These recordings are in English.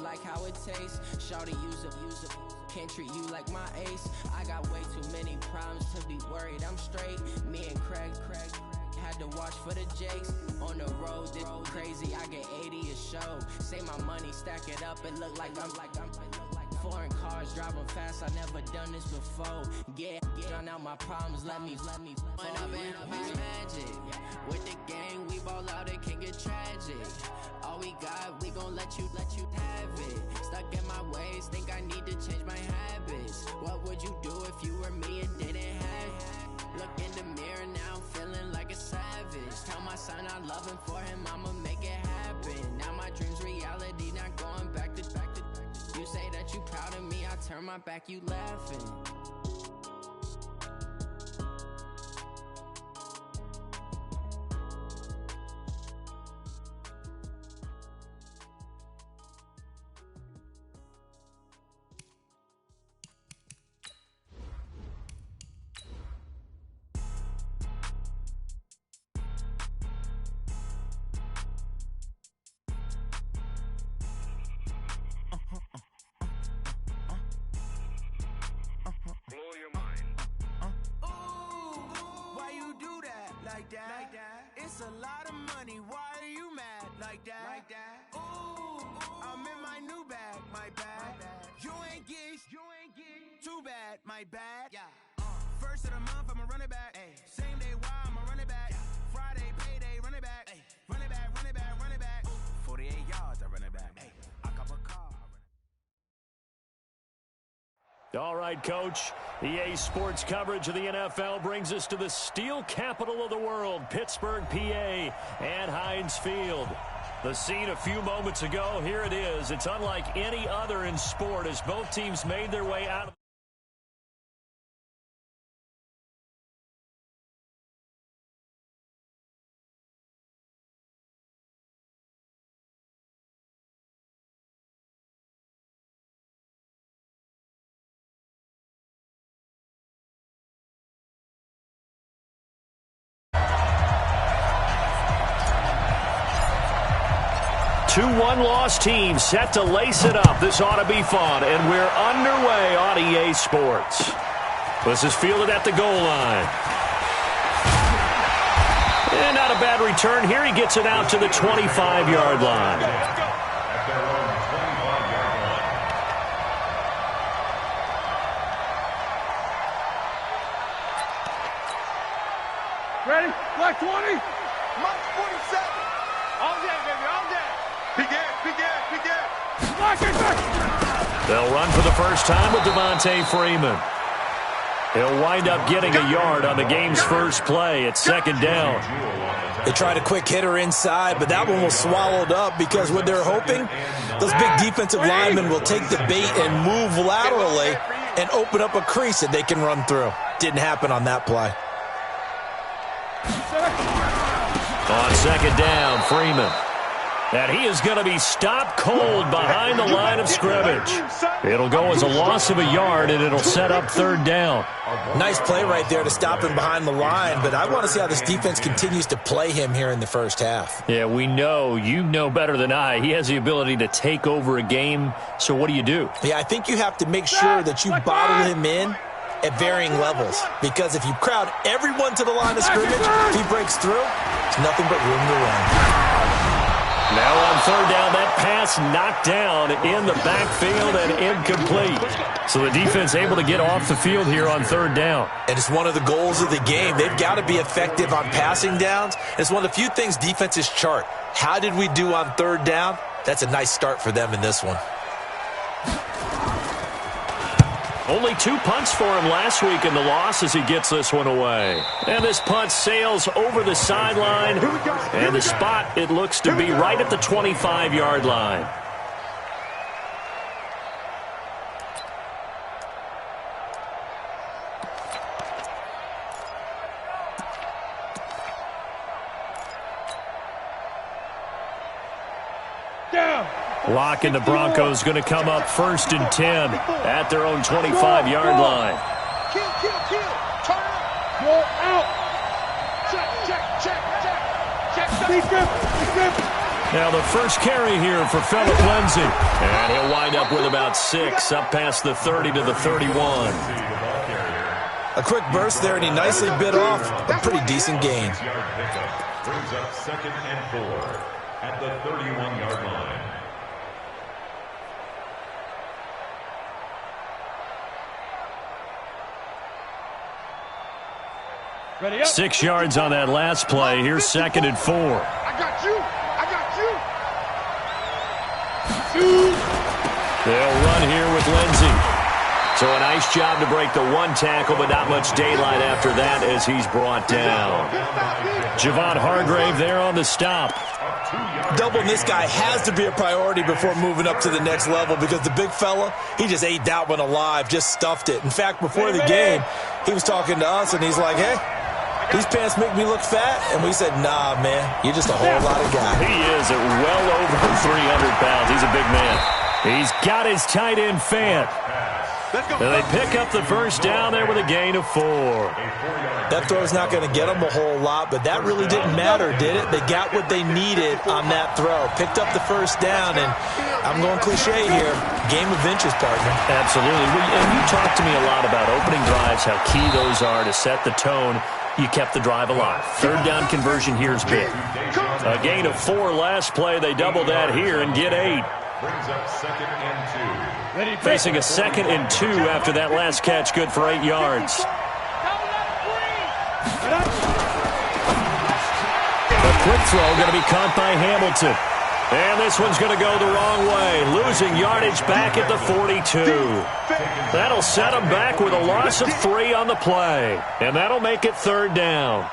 like how it tastes. Shawty use a can't treat you like my ace. I got way too many problems to be worried I'm straight. Me and Craig had to watch for the Jakes. On the road, this crazy, I get 80 a show. Say my money, stack it up, it look like I'm foreign cars, driving fast, I never done this before. Get drown out my problems, let me When up and magic. With the gang, we ball out, it can get tragic. All we got, we gon' let you have it. Stuck in my ways, think I need to change my habits. What would you do if you were me and didn't have it? Look in the mirror now, I'm feeling like a savage. Tell my son I love him, for him I'ma make it happen. Now my dream's reality, not going back to. You say that you proud of me, I turn my back, you laughing. It's a lot of money, why are you mad like that? Ooh, I'm in my new bag, my bad. You ain't get too bad, my bad. First of the month, I'ma run it back. Same day, why I'ma run it back. Friday, payday, run it back. Run it back, run it back, run it back. 48 yards, I run it back. I cop a car. All right, Coach. EA Sports coverage of the NFL brings us to the steel capital of the world, Pittsburgh, PA, and Heinz Field. The scene a few moments ago, here it is. It's unlike any other in sport as both teams made their way out of two one-loss teams set to lace it up. This ought to be fun, and we're underway on EA Sports. This is fielded at the goal line. And not a bad return here. He gets it out to the 25-yard line. Ready? Black 20. Mark 47. All day, baby, all day. They'll run for the first time with Devontae Freeman. He'll wind up getting a yard on the game's first play. It's second down. They tried a quick hitter inside, but that one was swallowed up because what they're hoping, those big defensive linemen will take the bait and move laterally and open up a crease that they can run through. Didn't happen on that play. On second down, Freeman. And he is going to be stopped cold behind the line of scrimmage. It'll go as a loss of a yard, and it'll set up third down. Nice play right there to stop him behind the line, but I want to see how this defense continues to play him here in the first half. Yeah, we know. You know better than I. He has the ability to take over a game, so what do you do? Yeah, I think you have to make sure that you bottle him in at varying levels, because if you crowd everyone to the line of scrimmage, if he breaks through, there's nothing but room to run. Now on third down, that pass knocked down in the backfield and incomplete. So the defense able to get off the field here on third down. And it's one of the goals of the game. They've got to be effective on passing downs. It's one of the few things defenses chart. How did we do on third down? That's a nice start for them in this one. Only 2 punts for him last week in the loss as he gets this one away. And this punt sails over the sideline. And the spot, it looks to be right at the 25-yard line. Lock and the Broncos going to come up 1st and 10 at their own 25-yard line. Kill. Turn up. Roll out. Check. Defense. Now the first carry here for Philip Lindsay. And he'll wind up with about 6, up past the 30 to the 31. A quick burst there, and he nicely bit off a pretty decent gain. Brings up 2nd and 4 at the 31-yard line. Ready up. 6 yards on that last play. Here's 2nd and 4. I got you. I got you. They'll run here with Lindsay. So a nice job to break the 1 tackle, but not much daylight after that as he's brought down. Javon Hargrave there on the stop. Doubling this guy has to be a priority before moving up to the next level, because the big fella, he just ate that one alive, just stuffed it. In fact, before the game, he was talking to us, and he's like, hey, these pants make me look fat. And we said, nah, man, you're just a whole lot of guy. He is at well over 300 pounds. He's a big man. He's got his tight end Fant. And they pick up the first down there with a gain of 4. That throw's not going to get them a whole lot, but that really didn't matter, did it? They got what they needed on that throw. Picked up the first down, and I'm going cliche here, game of inches, partner. Absolutely. And you talked to me a lot about opening drives, how key those are to set the tone. You kept the drive alive. 3rd down conversion here is big. A gain of 4 last play. They double that here and get 8. Brings up 2nd and 2. Facing a 2nd and 2 after that last catch, good for 8 yards. A quick throw going to be caught by Hamilton. And this one's going to go the wrong way, losing yardage back at the 42. That'll set him back with a loss of 3 on the play. And that'll make it 3rd down.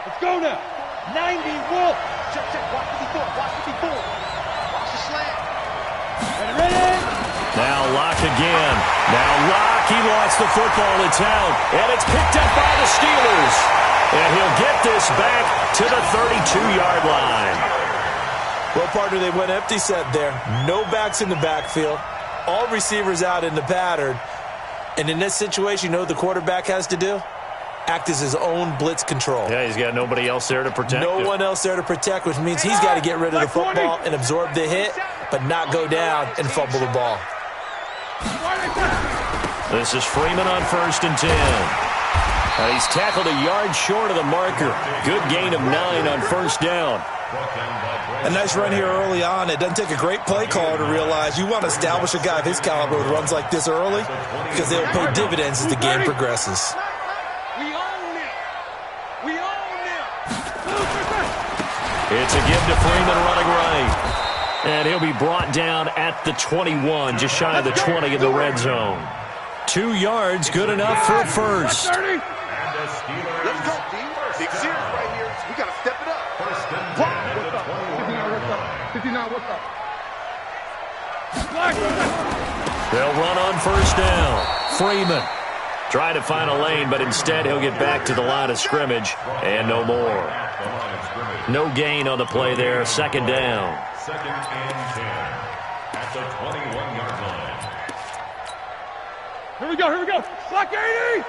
Let's go now. 90 Wolf. Check, watch the before, watch the before. Watch the slant. Ready. Now Locke again. Now Locke, he lost the football. It's out. And it's picked up by the Steelers. And he'll get this back to the 32-yard line. Well, partner, they went empty set there. No backs in the backfield. All receivers out in the pattern. And in this situation, you know what the quarterback has to do? Act as his own blitz control. Yeah, he's got nobody else there to protect him. No one else there to protect, which means he's got to get rid of the football and absorb the hit, but not go down and fumble the ball. This is Freeman on 1st and 10. He's tackled a yard short of the marker. Good gain of 9 on 1st down. A nice run here early on. It doesn't take a great play caller to realize you want to establish a guy of his caliber with runs like this early, because they'll pay dividends as the game progresses. It's a give to Freeman running right. And he'll be brought down at the 21, just shy of the 20 in the red zone. 2 yards, good enough for a first. Let's go, D. Big series right here. We got to step it up. What's up? 59, what's up? They'll run on 1st down. Freeman trying to find a lane, but instead he'll get back to the line of scrimmage and no more. No gain on the play there. 2nd down. 2nd and 10 at the 21-yard line. Here we go. Block 80.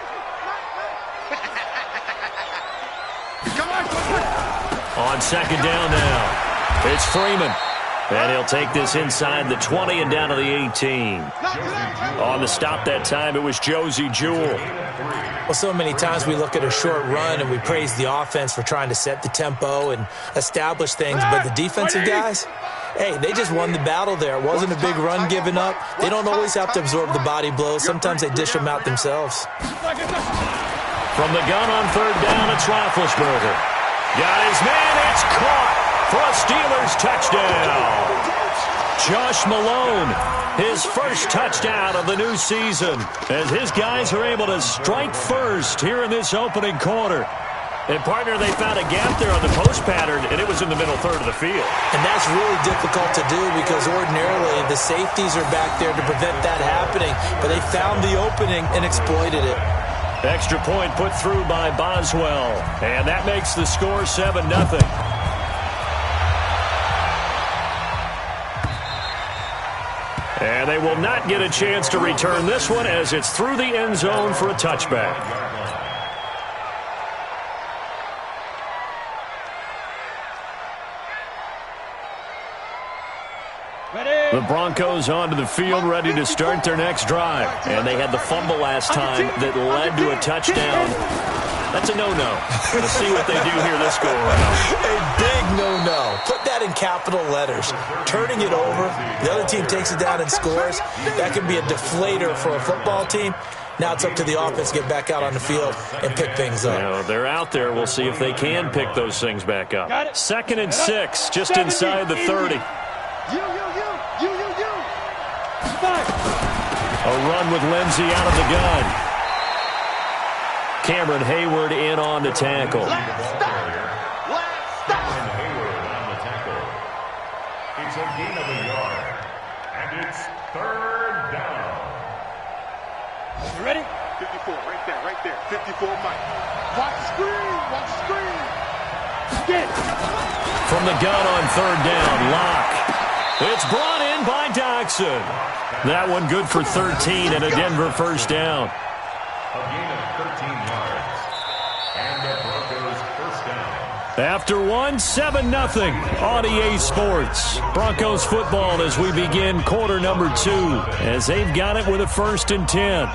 Come on. On 2nd down now. It's Freeman. And he'll take this inside the 20 and down to the 18. On the stop that time, it was Josie Jewell. Well, so many times we look at a short run and we praise the offense for trying to set the tempo and establish things, but the defensive guys, hey, they just won the battle there. It wasn't a big run given up. They don't always have to absorb the body blows. Sometimes they dish them out themselves. From the gun on 3rd down, it's Roethlisberger. Got his man, it's caught for a Steelers touchdown. Josh Malone, his first touchdown of the new season, as his guys are able to strike first here in this opening quarter. And, partner, they found a gap there on the post pattern, and it was in the middle 3rd of the field. And that's really difficult to do because ordinarily the safeties are back there to prevent that happening. But they found the opening and exploited it. Extra point put through by Boswell. And that makes the score 7-0. And they will not get a chance to return this one as it's through the end zone for a touchback. The Broncos onto the field, ready to start their next drive. And they had the fumble last time that led to a touchdown. That's a no-no. Let's see what they do here this go-around. A big no-no. Put that in capital letters. Turning it over, the other team takes it down and scores. That can be a deflator for a football team. Now it's up to the offense to get back out on the field and pick things up. Now, they're out there. We'll see if they can pick those things back up. 2nd and 6, just inside the 30. A run with Lindsey out of the gun. Cameron Hayward in on the tackle. Let's stop. Hayward on the tackle. It's a gain of a yard. And it's 3rd down. You ready? 54, right there. 54, Mike. Watch the screen. Get. From the gun on 3rd down, Locke. It's brought in by Doxson. That one good for 13 and a Denver first down. A gain of 13 yards. And the Broncos first down. After 7-0 on EA Sports. Broncos football as we begin quarter number 2 as they've got it with a 1st and 10.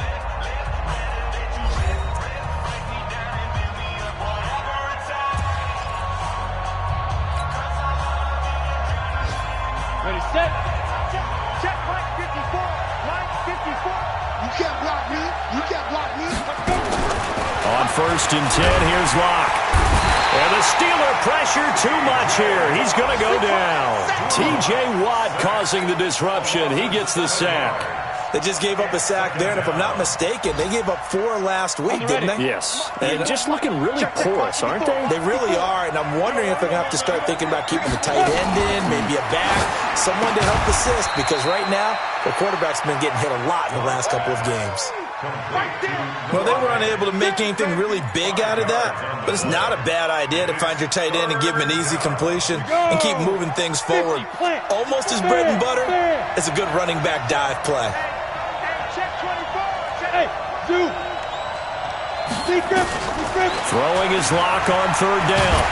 Ready, set. Check, Mike 54. You can't block me. On 1st and 10, here's Locke. And the Steeler pressure too much here. He's going to go down. T.J. Watt causing the disruption. He gets the sack. They just gave up a sack there, and if I'm not mistaken, they gave up 4 last week, didn't they? Yes. And just looking really porous, aren't they? They really are, and I'm wondering if they're going to have to start thinking about keeping the tight end in, maybe a back, someone to help assist, because right now, the quarterback's been getting hit a lot in the last couple of games. Well, they were unable to make anything really big out of that, but it's not a bad idea to find your tight end and give him an easy completion and keep moving things forward. Almost as bread and butter as a good running back dive play. Hey, do. Throwing his Lock on 3rd down.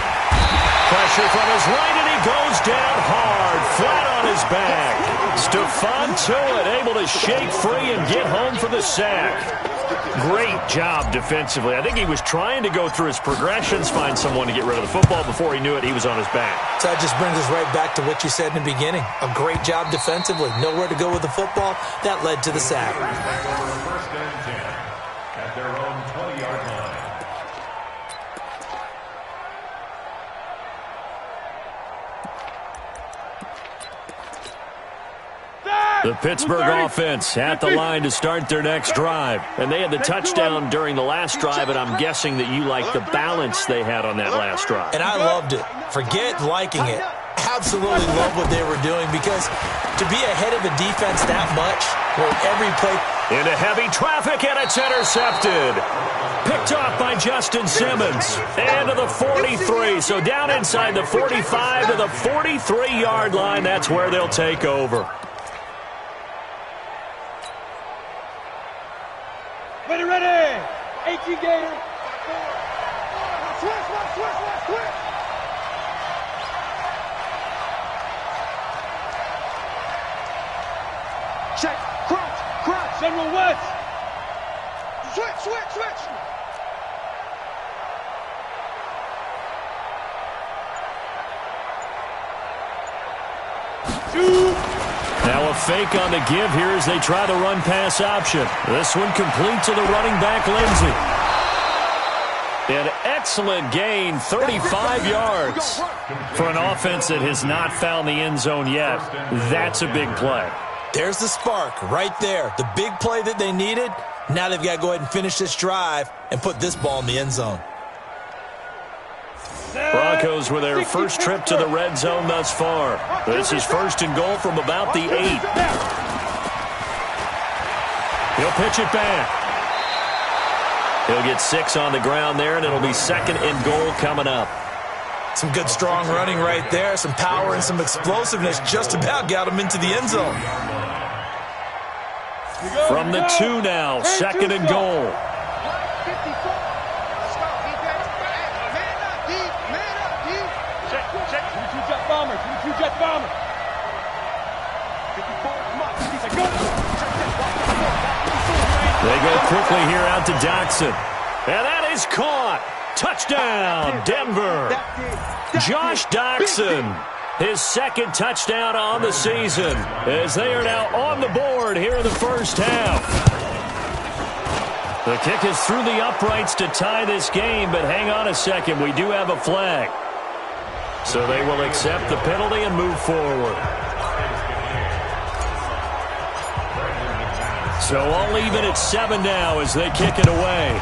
Pressure from his right, and he goes down hard, flat on his back. Stephon Tuitt able to shake free and get home for the sack. Great job defensively. I think he was trying to go through his progressions, find someone to get rid of the football. Before he knew it, he was on his back. So that just brings us right back to what you said in the beginning. A great job defensively. Nowhere to go with the football. That led to the sack. 1st and 10 at their own 20-yard line. The Pittsburgh offense at the line to start their next drive. And they had the touchdown during the last drive, and I'm guessing that you like the balance they had on that last drive. And I loved it. Forget liking it. Absolutely love what they were doing, because to be ahead of a defense that much, where every play... Into heavy traffic, and it's intercepted. Picked off by Justin Simmons. And to the 43. So down inside the 45 to the 43-yard line. That's where they'll take over. Ready. 18 Gator. Switch. Check, crouch. General West. Switch. Now a fake on the give here as they try the run-pass option. This one complete to the running back, Lindsey. An excellent gain, 35 yards. For an offense that has not found the end zone yet, that's a big play. There's the spark right there. The big play that they needed. Now they've got to go ahead and finish this drive and put this ball in the end zone. Broncos with their first trip to the red zone thus far. This is 1st and goal from about the 8. He'll pitch it back. He'll get 6 on the ground there, and it'll be 2nd and goal coming up. Some good strong running right there. Some power and some explosiveness just about got him into the end zone. From the 2 now, 2nd and goal. They go quickly here out to Doxson. And that is caught. Touchdown, Denver. Josh Doxson, his second touchdown on the season, as they are now on the board here in the first half. The kick is through the uprights to tie this game, but hang on a second. We do have a flag. So they will accept the penalty and move forward. So all even at 7 now as they kick it away.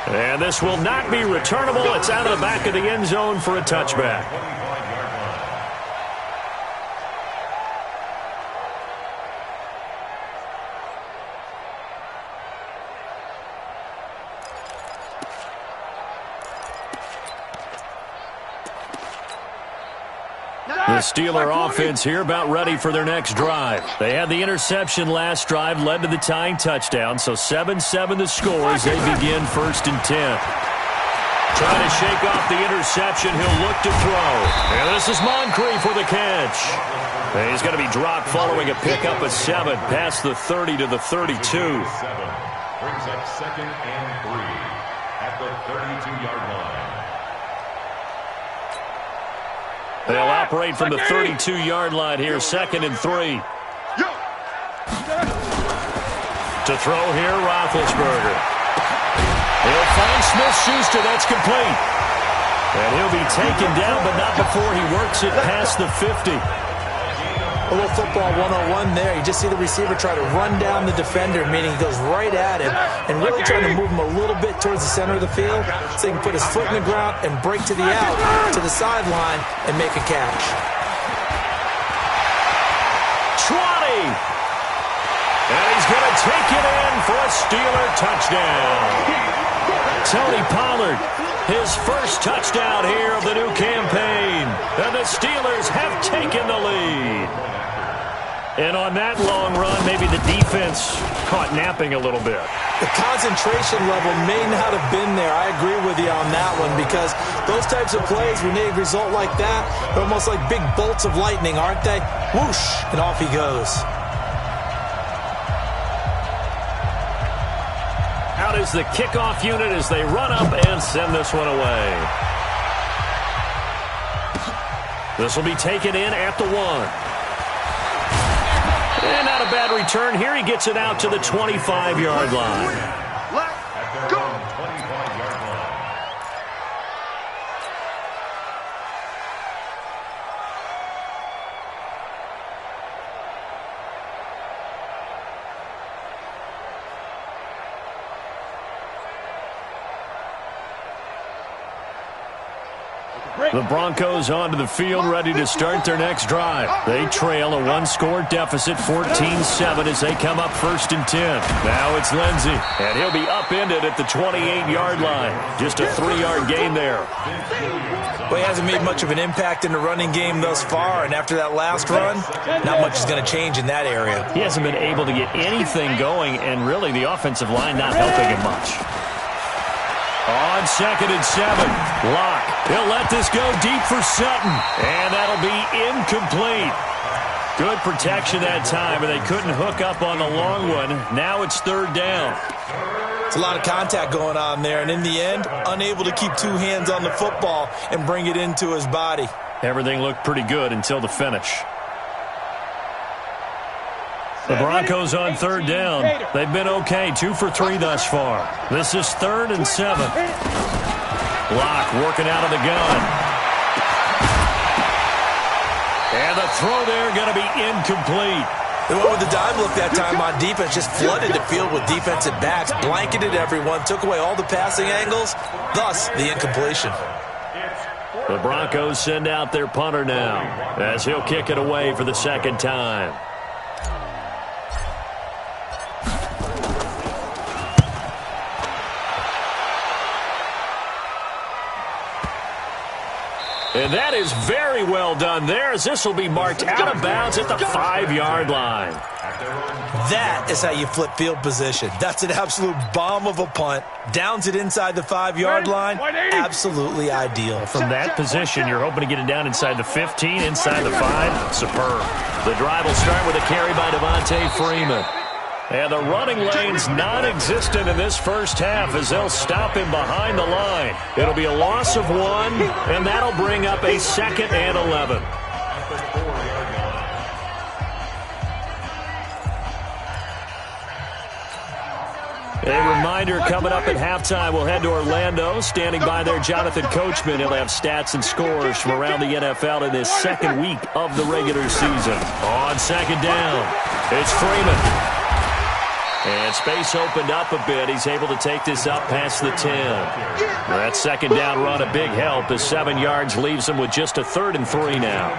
And this will not be returnable. It's out of the back of the end zone for a touchback. The Steeler offense here about ready for their next drive. They had the interception last drive, led to the tying touchdown, so 7-7 the score as they begin 1st and 10. Trying to shake off the interception, he'll look to throw. And this is Moncrief for the catch. And he's going to be dropped following a pickup of 7 past the 30 to the 32. Brings up 2nd and 3 at the 32-yard line. They'll operate from the 32-yard line here, 2nd and 3. To throw here, Roethlisberger. He'll find Smith-Schuster. That's complete. And he'll be taken down, but not before he works it past the 50. A little football 101 there. You just see the receiver try to run down the defender, meaning he goes right at him and really trying to move him a little bit towards the center of the field so he can put his foot in the ground and break to the out, to the sideline, and make a catch. 20! And he's going to take it in for a Steeler touchdown. Tony Pollard, his first touchdown here of the new campaign. And the Steelers have taken the lead. And on that long run, maybe the defense caught napping a little bit. The concentration level may not have been there. I agree with you on that one because those types of plays, when they result like that, they're almost like big bolts of lightning, aren't they? Whoosh, and off he goes. Out is the kickoff unit as they run up and send this one away. This will be taken in at the 1. And not a bad return. Here he gets it out to the 25-yard line. Let's go! 25-yard line. The Broncos onto the field, ready to start their next drive. They trail a 1-score deficit, 14-7, as they come up 1st and 10. Now it's Lindsey, and he'll be upended at the 28-yard line. Just a 3-yard gain there. Well, he hasn't made much of an impact in the running game thus far, and after that last run, not much is going to change in that area. He hasn't been able to get anything going, and really the offensive line not helping him much. On 2nd and 7, Locke. He'll let this go deep for Sutton, and that'll be incomplete. Good protection that time, but they couldn't hook up on the long one. Now it's 3rd down. It's a lot of contact going on there, and in the end, unable to keep 2 hands on the football and bring it into his body. Everything looked pretty good until the finish. The Broncos on 3rd down. They've been okay, 2 for 3 thus far. This is 3rd and 7. Locke working out of the gun. And the throw there going to be incomplete. They went with the dive look that time on defense, just flooded the field with defensive backs, blanketed everyone, took away all the passing angles, thus the incompletion. The Broncos send out their punter now as he'll kick it away for the 2nd time. And that is very well done there, as this will be marked out of bounds at the 5-yard line. That is how you flip field position. That's an absolute bomb of a punt. Downs it inside the 5-yard line. Absolutely ideal. From that position, you're hoping to get it down inside the 15, inside the 5. Superb. The drive will start with a carry by Devontae Freeman. And the running lane's non-existent in this first half as they'll stop him behind the line. It'll be a loss of 1, and that'll bring up a 2nd and 11. A reminder coming up at halftime, we'll head to Orlando. Standing by there, Jonathan Coachman. He'll have stats and scores from around the NFL in this second week of the regular season. On 2nd down, it's Freeman. And space opened up a bit. He's able to take this up past the 10. That 2nd down run, a big help as 7 yards leaves him with just a 3rd and 3 now.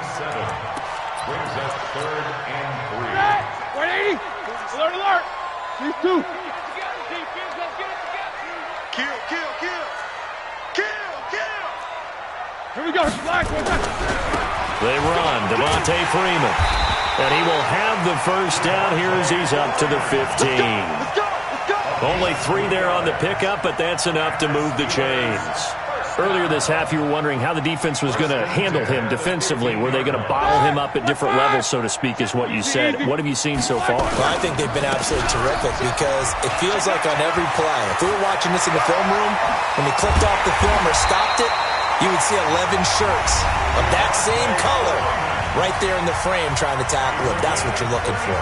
Brings us 3rd and 3. 180. Alert, alert. These 2. Here we go. They run. Devontae Freeman. And he will have the first down here as he's up to the 15. Only 3 there on the pickup, but that's enough to move the chains. Earlier this half, you were wondering how the defense was going to handle him defensively. Were they going to bottle him up at different levels, so to speak, is what you said. What have you seen so far? Well, I think they've been absolutely terrific because it feels like on every play, if we were watching this in the film room, when he clicked off the film or stopped it, you would see 11 shirts of that same color right there in the frame trying to tackle him. That's what you're looking for.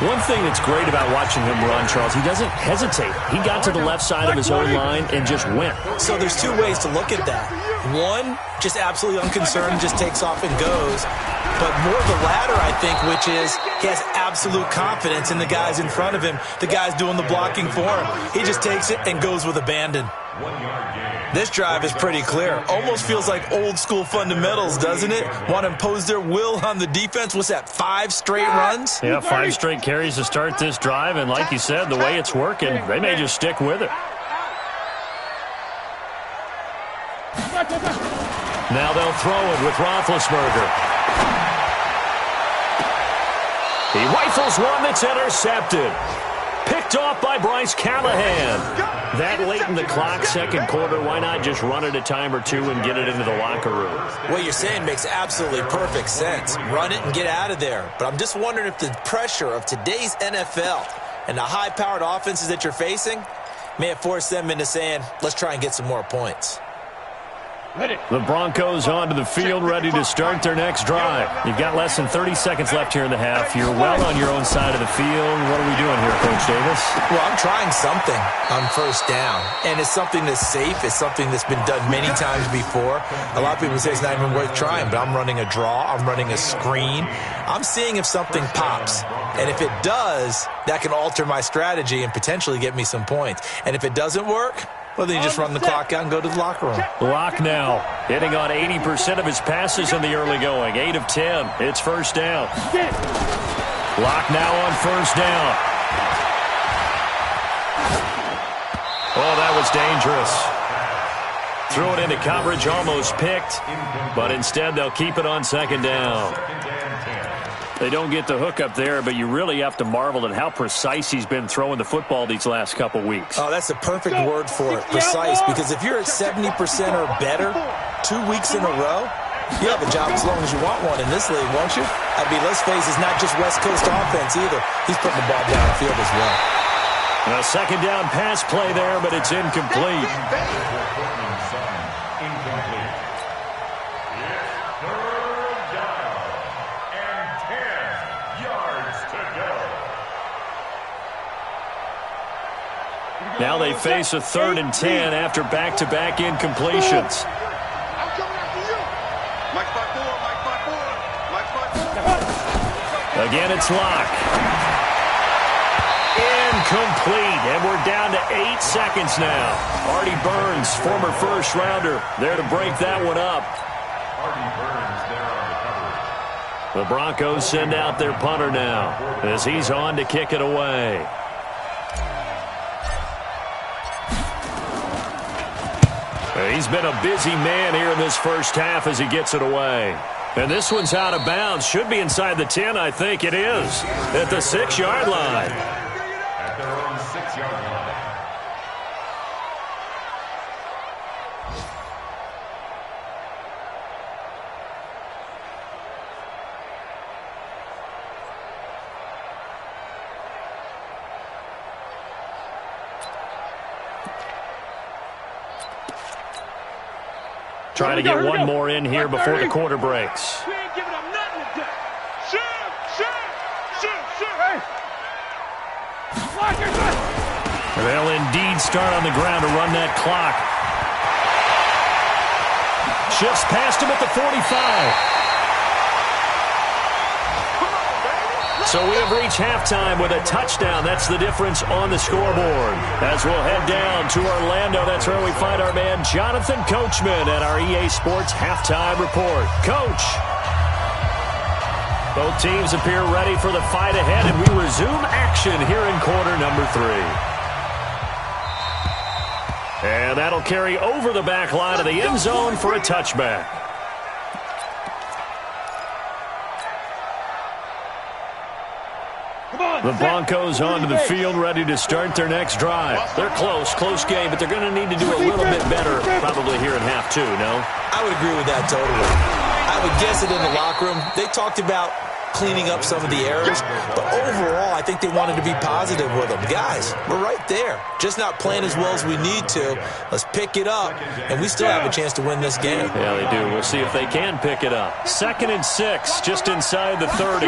One thing that's great about watching him run, Charles, he doesn't hesitate. He got to the left side of his own line and just went. So there's 2 ways to look at that. One, just absolutely unconcerned, just takes off and goes. But more the latter, I think, which is he has absolute confidence in the guys in front of him, the guys doing the blocking for him. He just takes it and goes with abandon. 1-yard gain. This drive is pretty clear. Almost feels like old school fundamentals, doesn't it? Want to impose their will on the defense. What's that, 5 straight runs? Yeah, 5 straight carries to start this drive. And like you said, the way it's working, they may just stick with it. Now they'll throw it with Roethlisberger. He rifles one that's intercepted. Picked off by Bryce Callahan. That late in the clock, second quarter, why not just run it a time or 2 and get it into the locker room? What you're saying makes absolutely perfect sense. Run it and get out of there. But I'm just wondering if the pressure of today's NFL and the high-powered offenses that you're facing may have forced them into saying, let's try and get some more points. The Broncos onto the field, ready to start their next drive. You've got less than 30 seconds left here in the half. You're well on your own side of the field. What are we doing here, Coach Davis? Well, I'm trying something on first down, and it's something that's safe. It's something that's been done many times before. A lot of people say it's not even worth trying, but I'm running a draw. I'm running a screen. I'm seeing if something pops, and if it does, that can alter my strategy and potentially get me some points. And if it doesn't work, well, then you just run the clock out and go to the locker room. Locke now hitting on 80% of his passes in the early going. 8 of 10. It's first down. Locke now on first down. Oh, that was dangerous. Threw it into coverage, almost picked. But instead, they'll keep it on second down. They don't get the hook up there, but you really have to marvel at how precise he's been throwing the football these last couple weeks. Oh, that's the perfect word for it, precise, because if you're at 70% or better 2 weeks in a row, you have a job as long as you want one in this league, won't you? I mean, let's face it, it's not just West Coast offense either. He's putting the ball downfield as well. A second down pass play there, but it's incomplete. Now they face a 3rd and 10 after back-to-back incompletions. Again, it's Locke. Incomplete, and we're down to 8 seconds now. Artie Burns, former first-rounder, there to break that one up. The Broncos send out their punter now as he's on to kick it away. He's been a busy man here in this first half as he gets it away. And this one's out of bounds. Should be inside the 10, I think it is. At the 6-yard line. At their own 6-yard line. Trying to get one more in here before the quarter breaks. We ain't giving up nothing today. Shoot! Hey! They'll indeed start on the ground to run that clock. Shifts past him at the 45. So we have reached halftime with a touchdown. That's the difference on the scoreboard. As we'll head down to Orlando, that's where we find our man Jonathan Coachman at our EA Sports Halftime Report. Coach. Both teams appear ready for the fight ahead, and we resume action here in quarter number 3. And that'll carry over the back line of the end zone for a touchback. The Broncos onto the field, ready to start their next drive. They're close game, but they're going to need to do a little bit better probably here in half 2, no? I would agree with that totally. I would guess it in the locker room. They talked about cleaning up some of the errors, but overall, I think they wanted to be positive with them. Guys, we're right there. Just not playing as well as we need to. Let's pick it up, and we still have a chance to win this game. Yeah, they do. We'll see if they can pick it up. 2nd and 6, just inside the 30.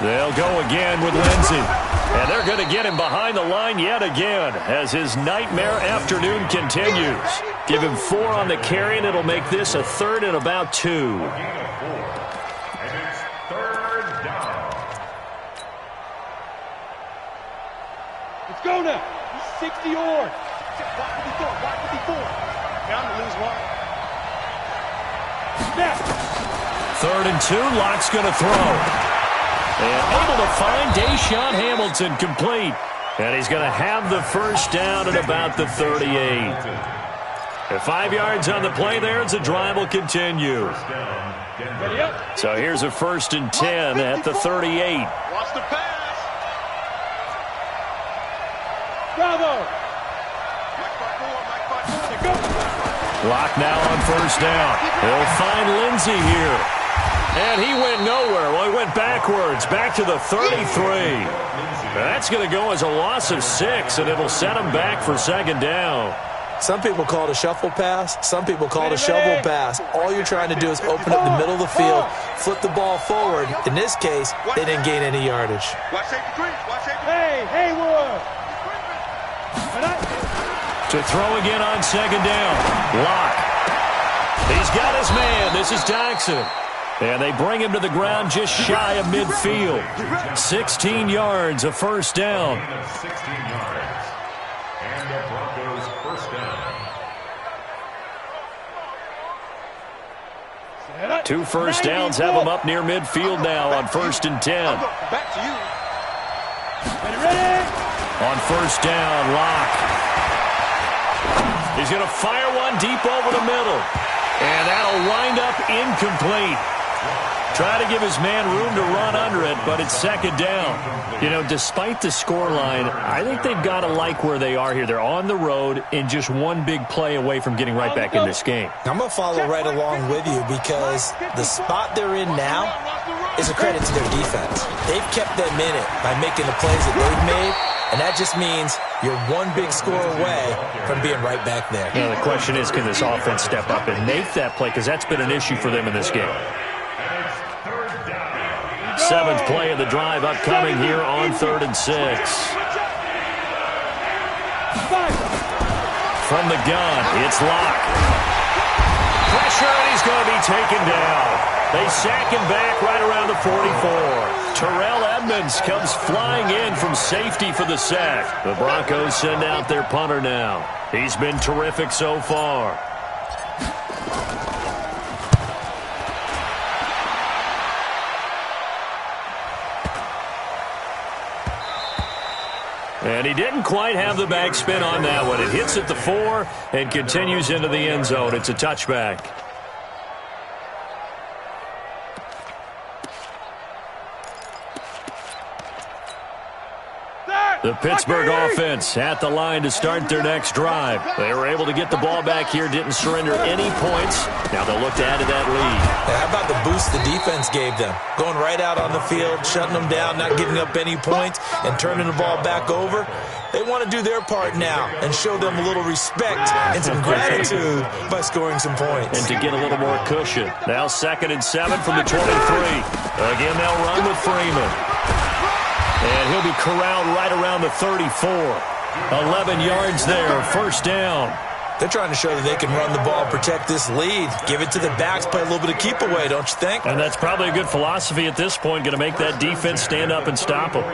They'll go again with Lindsey. And they're going to get him behind the line yet again as his nightmare afternoon continues. Give him 4 on the carry, and it'll make this a 3rd and about 2. And it's 3rd down. Let's go now. He's 60 yards. Watch what he thought. Down to lose one. Snap. 3rd and 2. Locke's going to throw. And able to find Deshaun Hamilton complete. And he's going to have the first down at about the 38. At 5 yards on the play there as the drive will continue. So here's a 1st and 10 at the 38. Watch the pass. Bravo. Locke now on 1st down. He'll find Lindsey here. And he went nowhere. Well, he went backwards, back to the 33. That's going to go as a loss of 6, and it'll set him back for 2nd down. Some people call it a shuffle pass. Some people call it a shovel pass. All you're trying to do is open up the middle of the field, flip the ball forward. In this case, they didn't gain any yardage. Hey, Haywood. To throw again on 2nd down. Locke. He's got his man. This is Jackson. And they bring him to the ground just shy of midfield. 16 yards, a 1st down. 16 yards. And the Broncos 1st down. 2 first downs have him up near midfield now on 1st and 10. Back to you. Ready? On 1st down, Locke. He's going to fire one deep over the middle. And that'll wind up incomplete. Try to give his man room to run under it, but it's 2nd down. You know, despite the scoreline, I think they've got to like where they are here. They're on the road and just one big play away from getting right back in this game. I'm going to follow right along with you because the spot they're in now is a credit to their defense. They've kept them in it by making the plays that they've made, and that just means you're one big score away from being right back there. Now, the question is, can this offense step up and make that play? Because that's been an issue for them in this game. 7th play of the drive upcoming here on 3rd and 6. From the gun, it's Locke. Pressure, and he's going to be taken down. They sack him back right around the 44. Terrell Edmonds comes flying in from safety for the sack. The Broncos send out their punter now. He's been terrific so far. And he didn't quite have the backspin on that one. It hits at the 4 and continues into the end zone. It's a touchback. The Pittsburgh offense at the line to start their next drive. They were able to get the ball back here, didn't surrender any points. Now they'll look to add to that lead. How about the boost the defense gave them? Going right out on the field, shutting them down, not giving up any points, and turning the ball back over. They want to do their part now and show them a little respect and some gratitude by scoring some points. And to get a little more cushion. Now 2nd and 7 from the 23. Again, they'll run with Freeman. And he'll be corralled right around the 34. 11 yards there, first down. They're trying to show that they can run the ball, protect this lead, give it to the backs, play a little bit of keep away, don't you think? And that's probably a good philosophy at this point, going to make that defense stand up and stop them.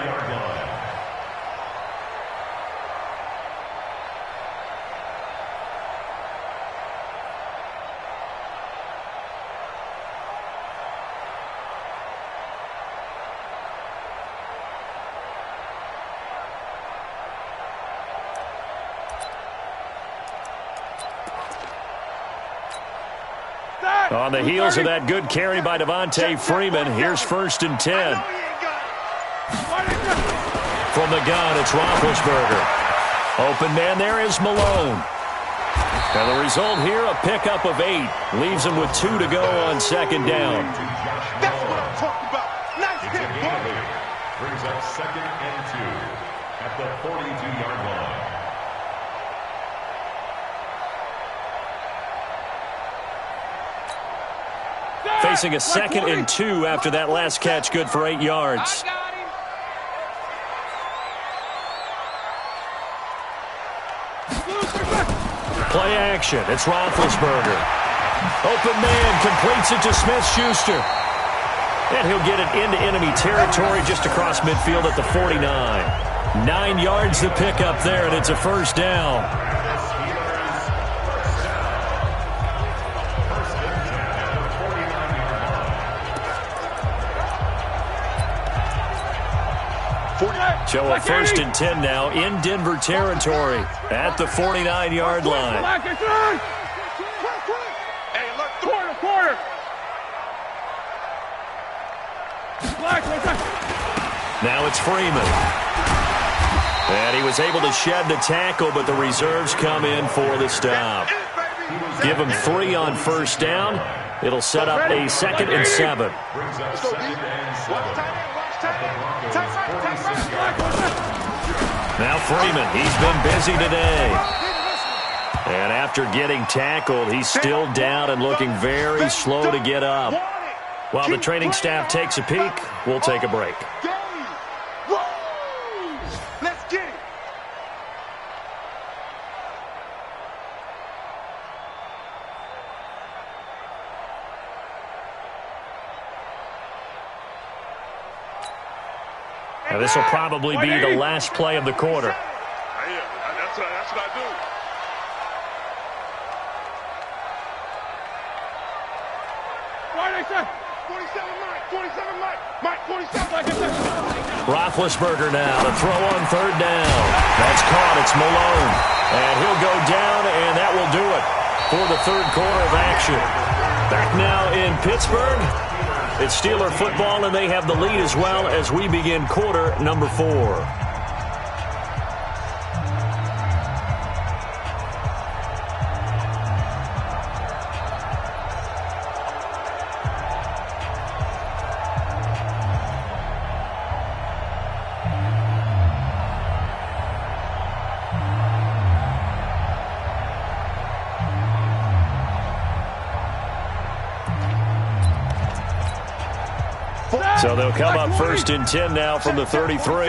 On the heels of that good carry by Devontae Freeman, here's 1st and 10. From the gun, it's Roethlisberger. Open man there is Malone. And the result here, a pickup of 8. Leaves him with 2 to go on 2nd down. That's what I'm talking about. Nice hit, boy. Brings up 2nd and 2 at the 42-yard line. Facing a 2nd and 2 after that last catch, good for 8 yards. Play action. It's Roethlisberger. Open man completes it to Smith-Schuster. And he'll get it into enemy territory just across midfield at the 49. 9 yards to pick up there, and it's a first down. So a 1st and 10 now in Denver territory at the 49-yard line. Hey, look, quarter. Now it's Freeman. And he was able to shed the tackle, but the reserves come in for the stop. Give him 3 on first down. It'll set up a 2nd and 7. Now Freeman, he's been busy today. And after getting tackled, he's still down and looking very slow to get up. While the training staff takes a peek, we'll take a break. Let's get it. Now this will probably be the last play of the quarter. That's what I do. Roethlisberger now to throw on 3rd down. That's caught. It's Malone. And he'll go down, and that will do it for the 3rd quarter of action. Back now in Pittsburgh. It's Steeler football, and they have the lead as well as we begin quarter number 4. So they'll come up 1st and 10 now from the 33.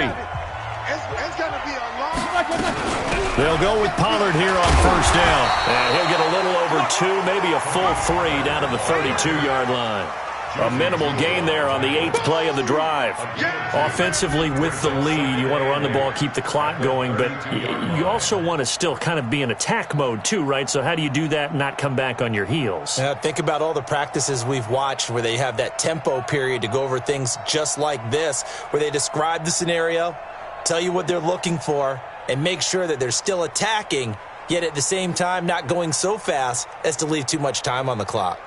They'll go with Pollard here on first down. And he'll get a little over 2, maybe a full 3 down to the 32-yard line. A minimal gain there on the 8th play of the drive. Offensively with the lead, you want to run the ball, keep the clock going, but you also want to still kind of be in attack mode too, right? So how do you do that and not come back on your heels? Think about all the practices we've watched where they have that tempo period to go over things just like this, where they describe the scenario, tell you what they're looking for, and make sure that they're still attacking, yet at the same time not going so fast as to leave too much time on the clock.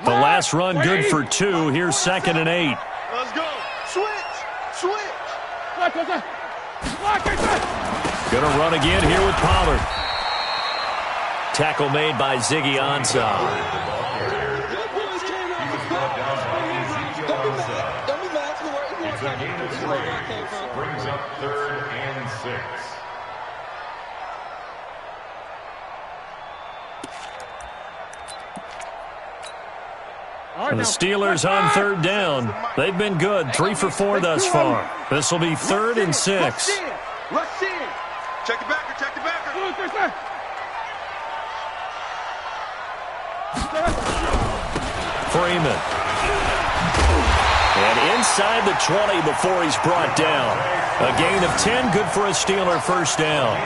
The last run good for 2. Here's 2nd and 8. Let's go. Switch. Switch. Gonna run again here with Pollard. Tackle made by Ziggy Ansah. It's a gain of 3. Brings up 3rd and 6. And the Steelers on 3rd down. They've been good, 3 for 4 thus far. This will be 3rd and 6. Rush in. Check the backer, check the backer. Freeman. And inside the 20 before he's brought down. A gain of 10, good for a Steeler first down.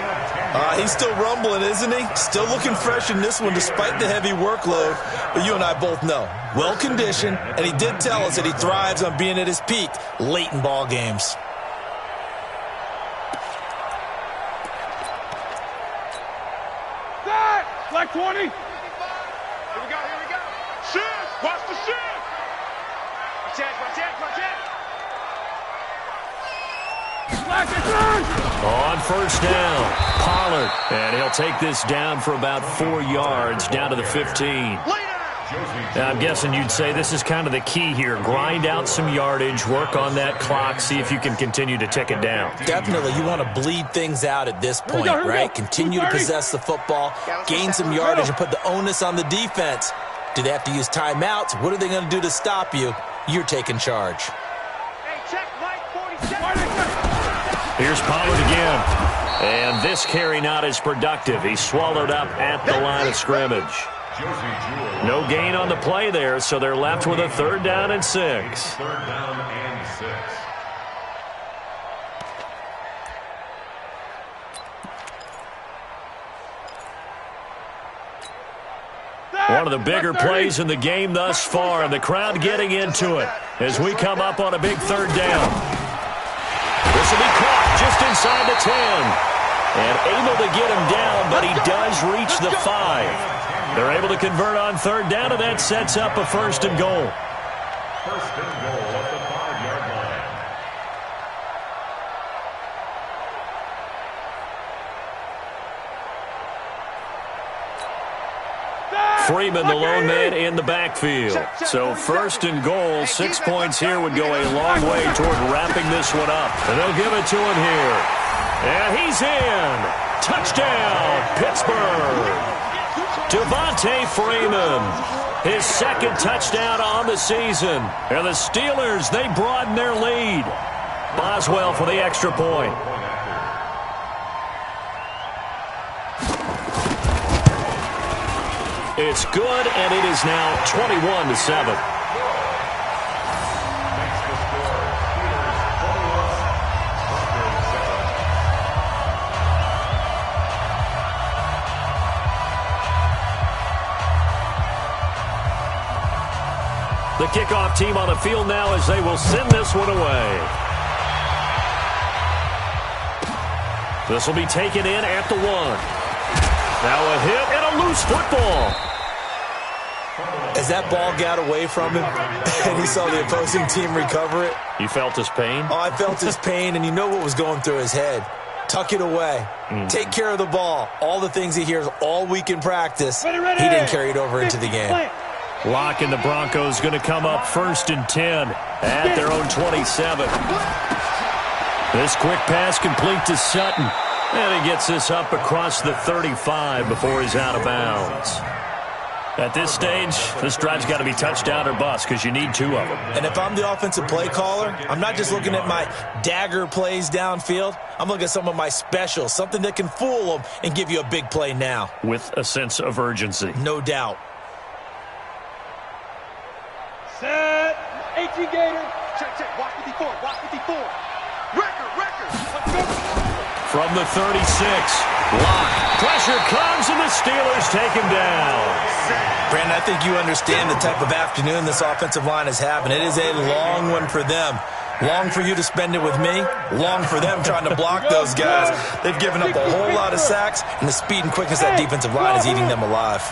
He's still rumbling, isn't he? Still looking fresh in this one despite the heavy workload. But you and I both know, well-conditioned, and he did tell us that he thrives on being at his peak late in ball games. Like 20. Here we go, here we go. Shift, watch the shift. Watch it, watch it, watch it. On first down, Pollard. And he'll take this down for about 4 yards, down to the 15. Now, I'm guessing you'd say this is kind of the key here. Grind out some yardage, work on that clock, see if you can continue to tick it down. Definitely. You want to bleed things out at this point, right? Continue to possess the football, gain some yardage, and put the onus on the defense. Do they have to use timeouts? What are they going to do to stop you? You're taking charge. Hey, check Mike 47. Here's Pollard again. And this carry not as productive. He's swallowed up at the line of scrimmage. No gain on the play there, so they're left with a 3rd down and 6. 3rd down and 6. One of the bigger plays in the game thus far, and the crowd getting into it as we come up on a big 3rd down. This will be caught just inside the 10. And able to get him down, but he does reach the 5. They're able to convert on 3rd down, and that sets up a 1st and goal. 1st and goal at the 5-yard line. Freeman, the lone man in the backfield. So 1st and goal, 6 points here would go a long way toward wrapping this one up. And they'll give it to him here. And he's in. Touchdown, Pittsburgh. Devontae Freeman, his 2nd touchdown on the season. And the Steelers, they broaden their lead. Boswell for the extra point. It's good, and it is now 21-7. The kickoff team on the field now as they will send this one away. This will be taken in at the 1. Now a hit and a loose football. As that ball got away from him and he saw the opposing team recover it. You felt his pain? Oh, I felt his pain, and you know what was going through his head. Tuck it away. Take care of the ball. All the things he hears all week in practice, he didn't carry it over into the game. Lock and the Broncos going to come up 1st and 10 at their own 27. This quick pass complete to Sutton. And he gets this up across the 35 before he's out of bounds. At this stage, this drive's got to be touchdown or bust because you need 2 of them. And if I'm the offensive play caller, I'm not just looking at my dagger plays downfield. I'm looking at some of my specials, something that can fool them and give you a big play now. With a sense of urgency. No doubt. Set. 18 Gator. Check, check. Watch 54. Watch 54. Record. Let's go. From the 36. Lock. Pressure comes, and the Steelers take him down. Brandon, I think you understand the type of afternoon this offensive line is having. It is a long one for them. Long for you to spend it with me. Long for them trying to block those guys. They've given up a whole lot of sacks, and the speed and quickness of that defensive line is eating them alive.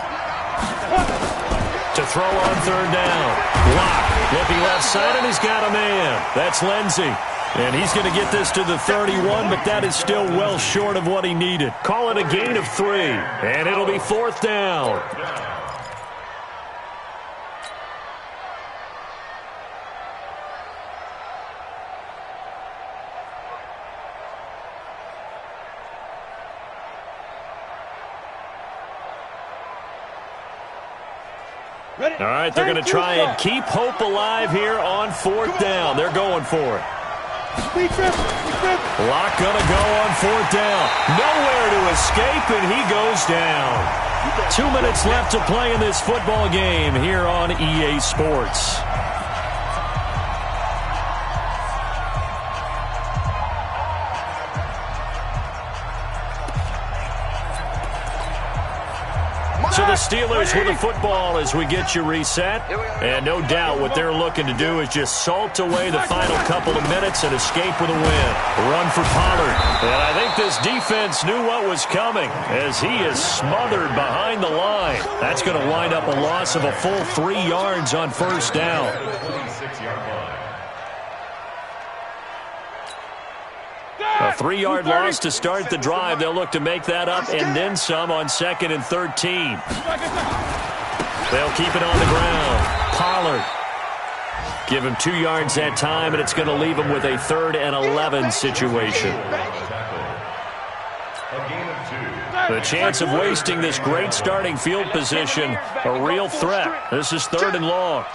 To throw on third down. Block. Looking left side, and he's got a man. That's Lindsey. And he's going to get this to the 31, but that is still well short of what he needed. Call it a gain of 3, and it'll be fourth down. All right, they're going to try and keep hope alive here on fourth down. They're going for it. Lock going to go on fourth down. Nowhere to escape, and he goes down. 2 minutes left to play in this football game here on EA Sports. So the Steelers with the football as we get you reset. And no doubt what they're looking to do is just salt away the final couple of minutes and escape with a win. Run for Pollard. And I think this defense knew what was coming as he is smothered behind the line. That's going to wind up a loss of a full 3 yards on first down. A 3-yard loss to start the drive. They'll look to make that up and then some on 2nd and 13. They'll keep it on the ground. Pollard. Give him 2 yards that time, and it's going to leave him with a 3rd and 11 situation. The chance of wasting this great starting field position, a real threat. This is 3rd and long.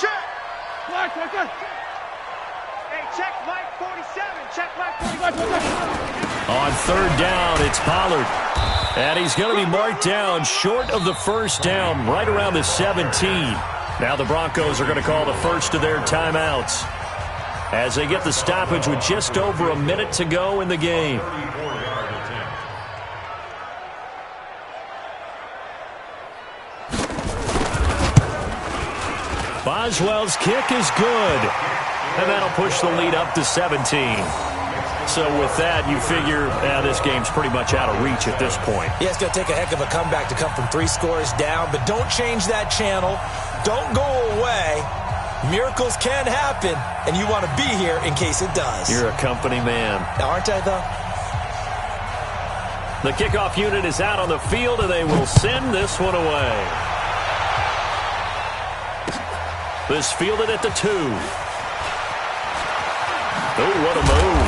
On 3rd down, it's Pollard. And he's going to be marked down short of the first down, right around the 17. Now the Broncos are going to call the first of their timeouts as they get the stoppage with just over a minute to go in the game. Boswell's kick is good. And that'll push the lead up to 17. So with that, you figure this game's pretty much out of reach at this point. Yeah, it's going to take a heck of a comeback to come from 3 scores down, but don't change that channel. Don't go away. Miracles can happen, and you want to be here in case it does. You're a company man. Aren't I, though? The kickoff unit is out on the field, and they will send this one away. This fielded at the 2. Oh, what a move.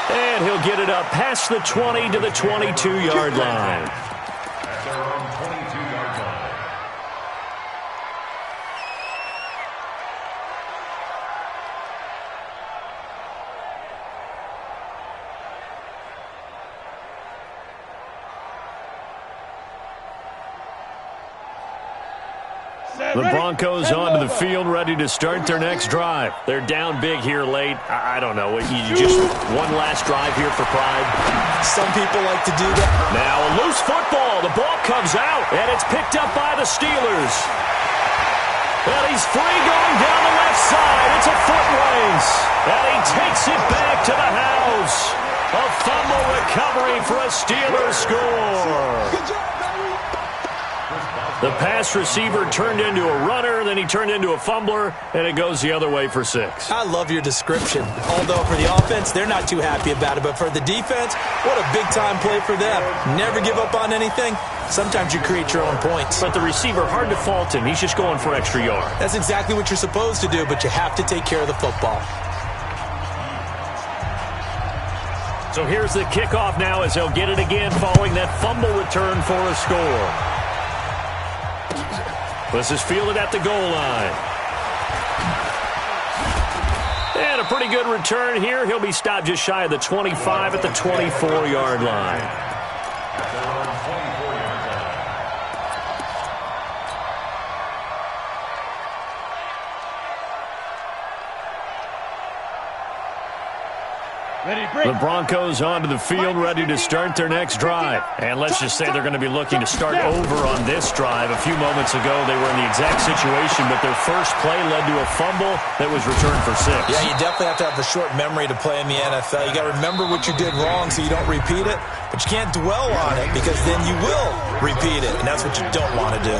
And he'll get it up past the 20 to the 22-yard line. That's around 22-yard line. The Broncos onto the field, ready to start their next drive. They're down big here late. I don't know. You just one last drive here for pride. Some people like to do that. Now a loose football. The ball comes out, and it's picked up by the Steelers. And he's free going down the left side. It's a foot race. And he takes it back to the house. A fumble recovery for a Steelers score. Good job, baby. The pass receiver turned into a runner, then he turned into a fumbler, and it goes the other way for 6. I love your description. Although for the offense, they're not too happy about it. But for the defense, what a big-time play for them. Never give up on anything. Sometimes you create your own points. But the receiver, hard to fault him. He's just going for extra yard. That's exactly what you're supposed to do, but you have to take care of the football. So here's the kickoff now as they'll get it again following that fumble return for a score. This is fielded at the goal line. And a pretty good return here. He'll be stopped just shy of the 25 at the 24-yard line. The Broncos onto the field, ready to start their next drive. And let's just say they're going to be looking to start over on this drive. A few moments ago, they were in the exact situation, but their first play led to a fumble that was returned for 6. Yeah, you definitely have to have a short memory to play in the NFL. You got to remember what you did wrong so you don't repeat it, but you can't dwell on it because then you will repeat it, and that's what you don't want to do.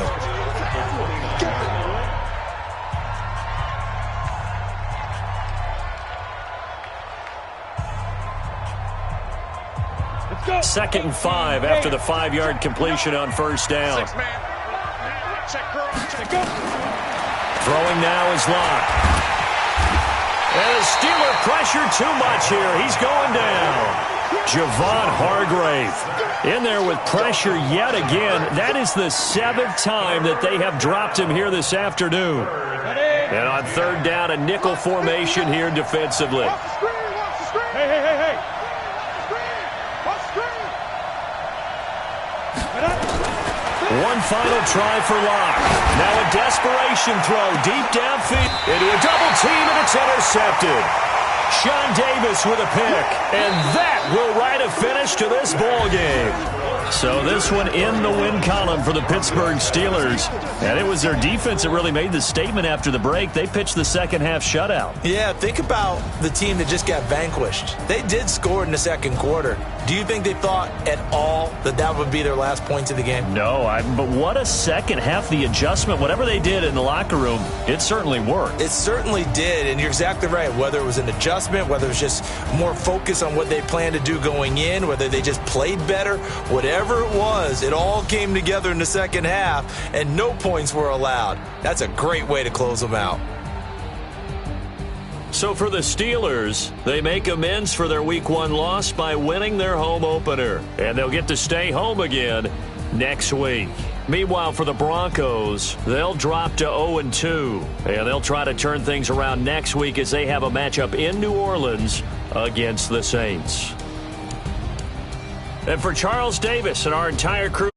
2nd and 5 after the 5-yard completion on first down. Throwing now is Locke. And the Steeler pressure too much here. He's going down. Javon Hargrave in there with pressure yet again. That is the 7th time that they have dropped him here this afternoon. And on 3rd down, a nickel formation here defensively. Hey. One final try for Locke. Now a desperation throw deep downfield into a double team, and it's intercepted. Sean Davis with a pick, and that will write a finish to this ball game. So this one in the win column for the Pittsburgh Steelers. And it was their defense that really made the statement after the break. They pitched the second half shutout. Yeah, think about the team that just got vanquished. They did score in the second quarter. Do you think they thought at all that that would be their last points of the game? No, but what a second half. The adjustment, whatever they did in the locker room, it certainly worked. It certainly did, and you're exactly right. Whether it was an adjustment, whether it was just more focus on what they planned to do going in, whether they just played better, whatever it was, it all came together in the second half, and no points were allowed. That's a great way to close them out. So for the Steelers, they make amends for their Week 1 loss by winning their home opener. And they'll get to stay home again next week. Meanwhile, for the Broncos, they'll drop to 0-2. And they'll try to turn things around next week as they have a matchup in New Orleans against the Saints. And for Charles Davis and our entire crew,